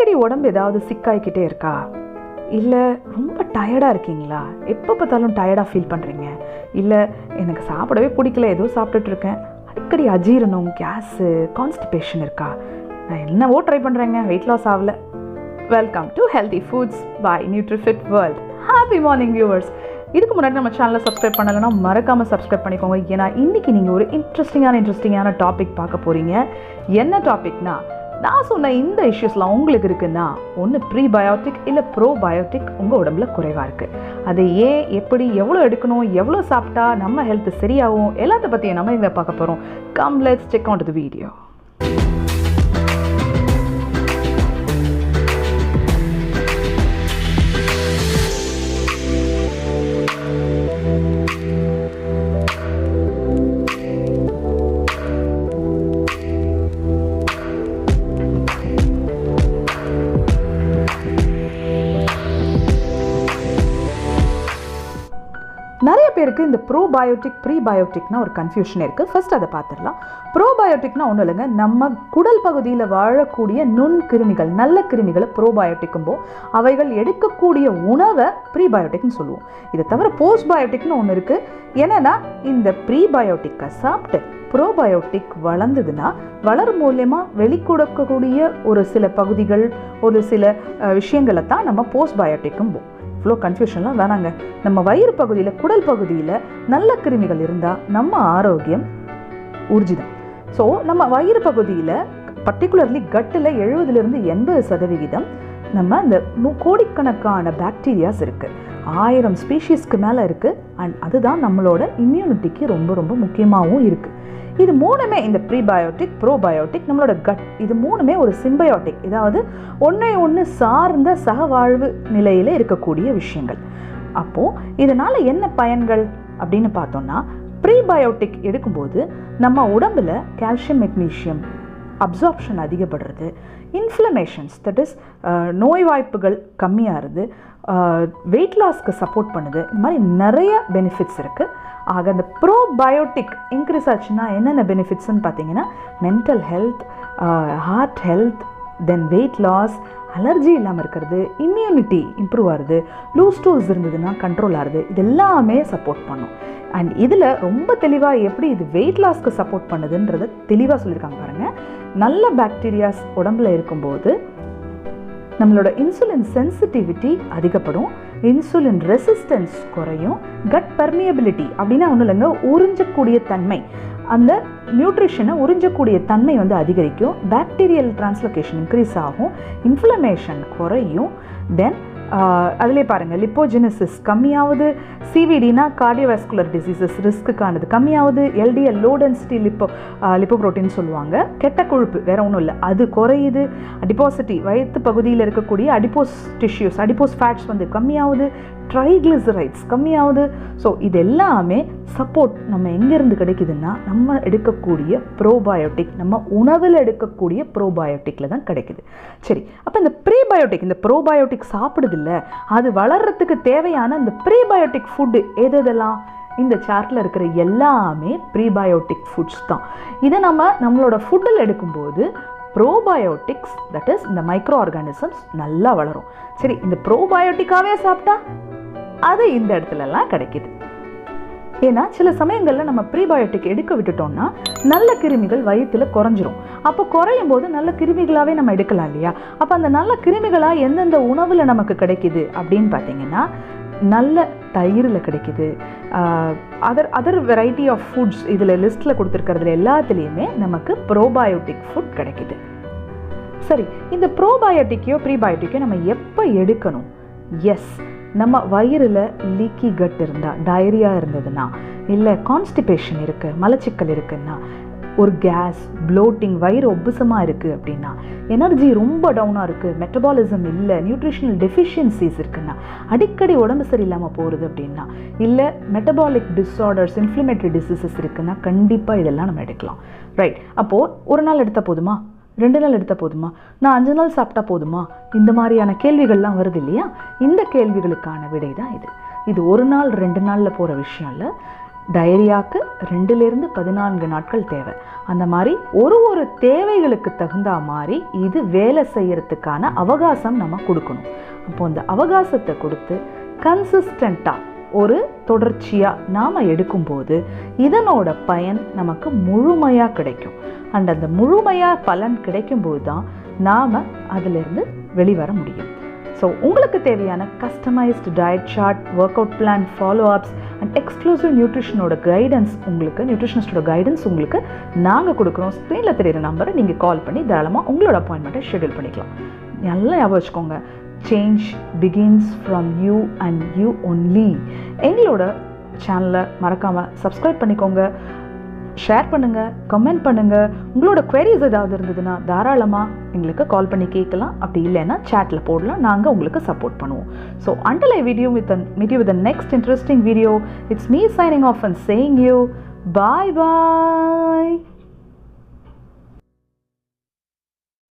அடிக்கடி உடம்பு ஏதாவது சிக்காய்க்கிட்டே இருக்கா? இல்லை ரொம்ப டயர்டாக இருக்கீங்களா? எப்போ பார்த்தாலும் டயர்டாக ஃபீல் பண்ணுறீங்க? இல்லை எனக்கு சாப்பிடவே பிடிக்கல, ஏதோ சாப்பிட்டுட்டு இருக்கேன், அடிக்கடி அஜீரணம், கேஸு, கான்ஸ்டிபேஷன் இருக்கா? நான் என்னவோ ட்ரை பண்ணுறேங்க, வெயிட் லாஸ் ஆகலை. Welcome to healthy foods by Nutrifit world. Happy morning viewers. இதுக்கு முன்னாடி நம்ம சேனலை சப்ஸ்கிரைப் பண்ணலைன்னா மறக்காமல் சப்ஸ்கிரைப் பண்ணிக்கோங்க. ஏன்னா இன்றைக்கி நீங்கள் ஒரு இன்ட்ரெஸ்டிங்கான டாபிக் பார்க்க போகிறீங்க. என்ன டாபிக்னா, நான் சொன்ன இந்த இஷ்யூஸ்லாம் உங்களுக்கு இருக்குன்னா ஒன்று ப்ரீபயோட்டிக் இல்லை ப்ரோபயோட்டிக் உங்கள் உடம்புல குறைவாக இருக்குது. அதை ஏன், எப்படி, எவ்வளோ எடுக்கணும், எவ்வளோ சாப்பிட்டா நம்ம ஹெல்த் சரியாகும், எல்லாத்த பற்றியும் நம்ம இதை பார்க்க போகிறோம். Come let's check on to the video. நிறைய பேருக்கு இந்த ப்ரோபயோட்டிக் ப்ரீபயோட்டிக்னா ஒரு கன்ஃபியூஷன் இருக்குது. ஃபர்ஸ்ட் அதை பார்த்துடலாம். ப்ரோபயோட்டிக்னா ஒன்றும் இல்லைங்க, நம்ம குடல் பகுதியில் வாழக்கூடிய நுண்கிருமிகள், நல்ல கிருமிகளை ப்ரோபயோட்டிக்கும்போ அவைகள் எடுக்கக்கூடிய உணவை ப்ரீபயோட்டிக்னு சொல்லுவோம். இதை தவிர போஸ்ட்பயோட்டிக்னு ஒன்று இருக்குது. என்னென்னா, இந்த ப்ரீபயோட்டிக்கை சாப்பிட்டு ப்ரோபயோட்டிக் வளர்ந்ததுன்னா வளரும் மூலியமாக வெளிக்கொடுக்கக்கூடிய ஒரு சில பகுதிகள், ஒரு சில விஷயங்களை தான் நம்ம போஸ்ட்பயோட்டிக்கும்போம். இவ்வளோ கன்ஃபியூஷன்லாம் வேணாங்க. நம்ம வயிறு பகுதியில், குடல் பகுதியில் நல்ல கிருமிகள் இருந்தால் நம்ம ஆரோக்கியம் ஊர்ஜிதம். ஸோ நம்ம வயிறு பகுதியில் பர்டிகுலர்லி கட்டில் 70-80% நம்ம இந்த கோடிக்கணக்கான பாக்டீரியாஸ் இருக்குது. 1000 ஸ்பீஷீஸ்க்கு மேலே இருக்குது. அண்ட் அதுதான் நம்மளோட இம்யூனிட்டிக்கு ரொம்ப ரொம்ப முக்கியமாகவும் இருக்குது. இது மூணுமே, இந்த ப்ரீபயோட்டிக், ப்ரோபயோட்டிக், நம்மளோட கட், இது மூணுமே ஒரு சிம்பயோட்டிக், அதாவது ஒன்றை ஒன்று சார்ந்த சகவாழ்வு நிலையில் இருக்கக்கூடிய விஷயங்கள். அப்போது இதனால் என்ன பயன்கள் அப்படின்னு பார்த்தோம்னா, ப்ரீபயோட்டிக் எடுக்கும்போது நம்ம உடம்பில் கால்சியம், மெக்னீஷியம் அப்சார்ப்ஷன் அதிகப்படுறது, இன்ஃப்ளமேஷன்ஸ், தட் இஸ் நோய்வாய்ப்புகள் கம்மியாகிறது, வெயிட் லாஸ்க்கு சப்போர்ட் பண்ணுது. இந்த மாதிரி நிறைய பெனிஃபிட்ஸ் இருக்குது. ஆக இந்த ப்ரோபயோட்டிக் இன்க்ரீஸ் ஆச்சுன்னா என்னென்ன பெனிஃபிட்ஸ்ன்னு பார்த்தீங்கன்னா, மென்டல் ஹெல்த், ஹார்ட் ஹெல்த், தென் வெயிட் லாஸ், அலர்ஜி இல்லாமல் இருக்கிறது, இம்யூனிட்டி இம்ப்ரூவ் ஆகுது, லூஸ் டூல்ஸ் இருந்ததுன்னா கண்ட்ரோல் ஆகுது. இது எல்லாமே சப்போர்ட் பண்ணும். அண்ட் இதில் ரொம்ப தெளிவாக எப்படி இது வெயிட் லாஸ்க்கு சப்போர்ட் பண்ணுதுன்றதை தெளிவாக சொல்லியிருக்காங்க பாருங்கள். நல்ல பாக்டீரியாஸ் உடம்புல இருக்கும்போது நம்மளோட இன்சுலின் சென்சிட்டிவிட்டி அதிகப்படும், இன்சுலின் ரெசிஸ்டன்ஸ் குறையும், கட் பர்மியபிலிட்டி அப்படின்னா ஒன்றும் இல்லைங்க, உறிஞ்சக்கூடிய தன்மை, அந்த நியூட்ரிஷனை உறிஞ்சக்கூடிய தன்மை வந்து அதிகரிக்கும், பாக்டீரியல் டிரான்ஸ்லோகேஷன் இன்க்ரீஸ் ஆகும், இன்ஃப்ளமேஷன் குறையும், தென் அதிலே பாருங்கள் லிப்போஜெனிசிஸ் கம்மியாவது, சிவிடினா கார்டியோவாஸ்குலர் டிசீசஸ் ரிஸ்க்குக்கானது கம்மியாவது, எல்டிஎல் லோ டென்சிட்டி லிப்போப்ரோட்டீன் சொல்லுவாங்க, கெட்ட கொழுப்பு வேறு ஒன்றும் இல்லை, அது குறையுது, அடிபாசிட்டி வயிற்று பகுதியில் இருக்கக்கூடிய அடிப்போஸ் டிஷ்யூஸ், அடிப்போஸ் ஃபேட்ஸ் வந்து கம்மியாகுது, ட்ரைக்ளிசரைட்ஸ் கம்மியாகுது. ஸோ இது எல்லாமே சப்போர்ட் நம்ம எங்கேருந்து கிடைக்குதுன்னா நம்ம எடுக்கக்கூடிய ப்ரோபயோட்டிக், நம்ம உணவில் எடுக்கக்கூடிய ப்ரோபயோட்டிக்கில் தான் கிடைக்குது. சரி, அப்போ இந்த ப்ரீபயோட்டிக், இந்த ப்ரோபயோட்டிக் சாப்பிடுதில்ல, அது வளர்கிறதுக்கு தேவையான இந்த ப்ரீபயோட்டிக் ஃபுட்டு எதெல்லாம்? இந்த சார்ட்டில் இருக்கிற எல்லாமே ப்ரீபயோட்டிக் ஃபுட்ஸ் தான். இதை நம்மளோட ஃபுட்டில் எடுக்கும்போது ப்ரோபயோட்டிக்ஸ், தட் இஸ் இந்த மைக்ரோ ஆர்கானிசம்ஸ் நல்லா வளரும். சரி, இந்த ப்ரோபயோட்டிக்காகவே சாப்பிட்டா அது இந்த இடத்துலலாம் கிடைக்கிது. ஏன்னா சில சமயங்களில் நம்ம ப்ரீபயோட்டிக் எடுக்க விட்டுட்டோம்னா நல்ல கிருமிகள் வயிற்றில் குறைஞ்சிரும். அப்போ குறையும் போது நல்ல கிருமிகளாகவே நம்ம எடுக்கலாம் இல்லையா? அப்போ அந்த நல்ல கிருமிகளாக எந்தெந்த உணவில் நமக்கு கிடைக்கிது அப்படின்னு பார்த்தீங்கன்னா, நல்ல தயிரில் கிடைக்கிது, அதர் வெரைட்டி ஆஃப் ஃபுட்ஸ் இதில் லிஸ்ட்டில் கொடுத்துருக்கிறதுல எல்லாத்துலேயுமே நமக்கு ப்ரோபயோட்டிக் ஃபுட் கிடைக்கிது. சரி, இந்த ப்ரோபயோட்டிக்கையோ ப்ரீபயோட்டிக்கையோ நம்ம எப்போ எடுக்கணும்? எஸ், நம்ம வயிறில் லீக்கி கட் இருந்தால், டயரியா இருந்ததுன்னா, இல்லை கான்ஸ்டிபேஷன் இருக்குது, மலச்சிக்கல் இருக்குன்னா, ஒரு கேஸ், ப்ளோட்டிங், வயிறு ஒப்புசமாக இருக்குது அப்படின்னா, எனர்ஜி ரொம்ப டவுனாக இருக்குது, மெட்டபாலிசம் இல்லை, நியூட்ரிஷனல் டெஃபிஷியன்சிஸ் இருக்குன்னா, அடிக்கடி உடம்பு சரியில்லாமல் போகிறது அப்படின்னா, இல்லை மெட்டபாலிக் டிஸார்டர்ஸ், இன்ஃப்ளமேட்டரி டிசீசஸ் இருக்குன்னா கண்டிப்பாக இதெல்லாம் நம்ம எடுக்கலாம். ரைட், அப்போது ஒரு நாள் எடுத்தால் போதுமா? 2 நாள் எடுத்தால் போதுமா? நான் 5 நாள் சாப்பிட்டா போதுமா? இந்த மாதிரியான கேள்விகள்லாம் வருது இல்லையா? இந்த கேள்விகளுக்கான விடை தான் இது. இது 1 நாள் 2 நாளில் போகிற விஷயம் இல்லை. டயரியாவுக்கு 2லிருந்து 14 நாட்கள் தேவை. அந்த மாதிரி ஒரு தேவைகளுக்கு தகுந்த மாதிரி இது வேலை செய்யறதுக்கான அவகாசம் நம்ம கொடுக்கணும். அப்போ அந்த அவகாசத்தை கொடுத்து கன்சிஸ்டண்ட்டாக ஒரு தொடர்ச்சியாக நாம் எடுக்கும்போது இதனோட பயன் நமக்கு முழுமையாக கிடைக்கும். அண்ட் அந்த முழுமையாக பலன் கிடைக்கும்போது தான் நாம் அதிலிருந்து வெளிவர முடியும். ஸோ உங்களுக்கு தேவையான customised diet chart, workout plan, follow ups and exclusive நியூட்ரிஷனோட கைடன்ஸ் நியூட்ரிஷனிஸ்டோட கைடன்ஸ் உங்களுக்கு நாங்கள் கொடுக்குறோம். ஸ்க்ரீனில் தெரியுற நம்பரை நீங்கள் கால் பண்ணி தாராளமாக உங்களோட அப்பாயின்மெண்ட்டை ஷெட்யூல் பண்ணிக்கலாம். நல்லா ஞாபகம் வச்சுக்கோங்க, change begins from you and you only. எங்களோட சேனலை மறக்காமல் சப்ஸ்கிரைப் பண்ணிக்கோங்க, ஷேர் பண்ணுங்கள், கமெண்ட் பண்ணுங்கள். உங்களோட queries ஏதாவது இருந்ததுன்னா தாராளமாக எங்களுக்கு கால் பண்ணி கேட்கலாம். அப்படி இல்லைன்னா சேட்டில் போடலாம், நாங்கள் உங்களுக்கு சப்போர்ட் பண்ணுவோம். So until I meet you with the next interesting video, it's me signing off and saying you bye bye.